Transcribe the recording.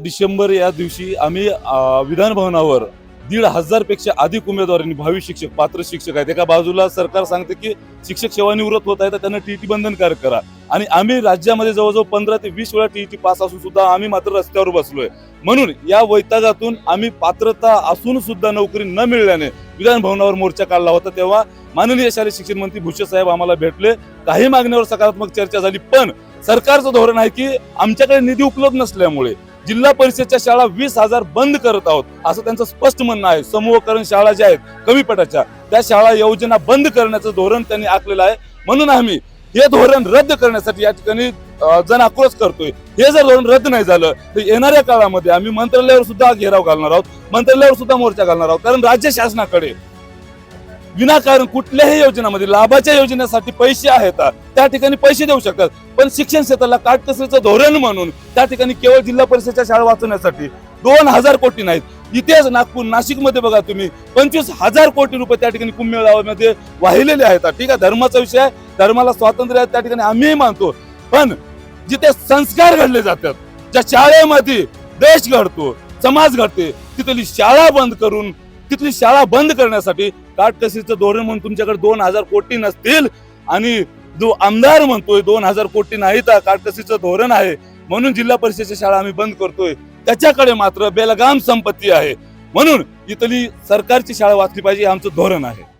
डिसेंबर या दिवशी आम्ही विधान भवनावर 1,500 पेक्षा अधिक उमेदवारांनी भावी शिक्षक पात्र शिक्षक आहेत। एका बाजूला सरकार सांगते की शिक्षक सेवानिवृत्त होत आहे तर त्यांना टीईटी बंधनकारक करा, आणि आम्ही राज्यामध्ये जवळजवळ 15 ते 20 वेळा टीईटी पास असून सुद्धा आम्ही मात्र रस्त्यावर बसलोय। म्हणून या वैतागातून आम्ही पात्रता असून सुद्धा नोकरी न मिळाल्याने विधान भवनावर मोर्चा काढला होता। तेव्हा माननीय शालेय शिक्षण मंत्री भुसे साहेब आम्हाला भेटले, काही मागण्यावर सकारात्मक चर्चा झाली, पण सरकारचं धोरण आहे की आमच्याकडे निधी उपलब्ध नसल्यामुळे जिल्हा परिषदच्या शाळा 20,000 बंद करत आहोत असं त्यांचं स्पष्ट म्हणणं आहे। समूहकरण शाळा ज्या आहेत कमी पटाच्या त्या शाळा योजना बंद करण्याचं धोरण त्यांनी आखलेलं आहे। म्हणून आम्ही हे धोरण रद्द करण्यासाठी या ठिकाणी जन आक्रोश करतोय। हे जर धोरण रद्द नाही झालं तर येणाऱ्या काळामध्ये आम्ही मंत्रालयावर सुद्धा घेराव घालणार आहोत, मंत्रालयावर सुद्धा मोर्चा घालणार आहोत। कारण राज्य शासनाकडे विनाकारण कुठल्याही योजनेमध्ये लाभाच्या योजनेसाठी पैसे आहेत त्या ठिकाणी पैसे देऊ शकतात, पण शिक्षण क्षेत्राला काटकसरीचं धोरण म्हणून त्या ठिकाणी केवळ जिल्हा परिषदच्या शाळा वाचवण्यासाठी 2,000 कोटी नाहीत, इथेच नागपूर नाशिकमध्ये बघा तुम्ही 25,000 कोटी रुपये त्या ठिकाणी कुंभमेळाव्यामध्ये वाहिलेले आहेत। ठीक आहे, धर्माचा विषय आहे, धर्माला स्वातंत्र्य आहे, त्या ठिकाणी आम्ही मानतो, पण जिथे संस्कार घडले जातात, ज्या शाळेमध्ये देश घडतो, समाज घडते, तिथली शाळा बंद करून तिथली शाळा बंद करण्यासाठी काटकसरीचं धोरण म्हणून तुमच्याकडे 2,000 कोटी नसतील, आणि जो आमदार म्हणतोय 2,000 कोटी नाही तर काटकसरीचं धोरण आहे म्हणून जिल्हा परिषदेच्या शाळा आम्ही बंद करतोय, त्याच्याकडे मात्र बेलगाम संपत्ती आहे, म्हणून इथली सरकारची शाळा वाचली पाहिजे हे आमचं धोरण आहे।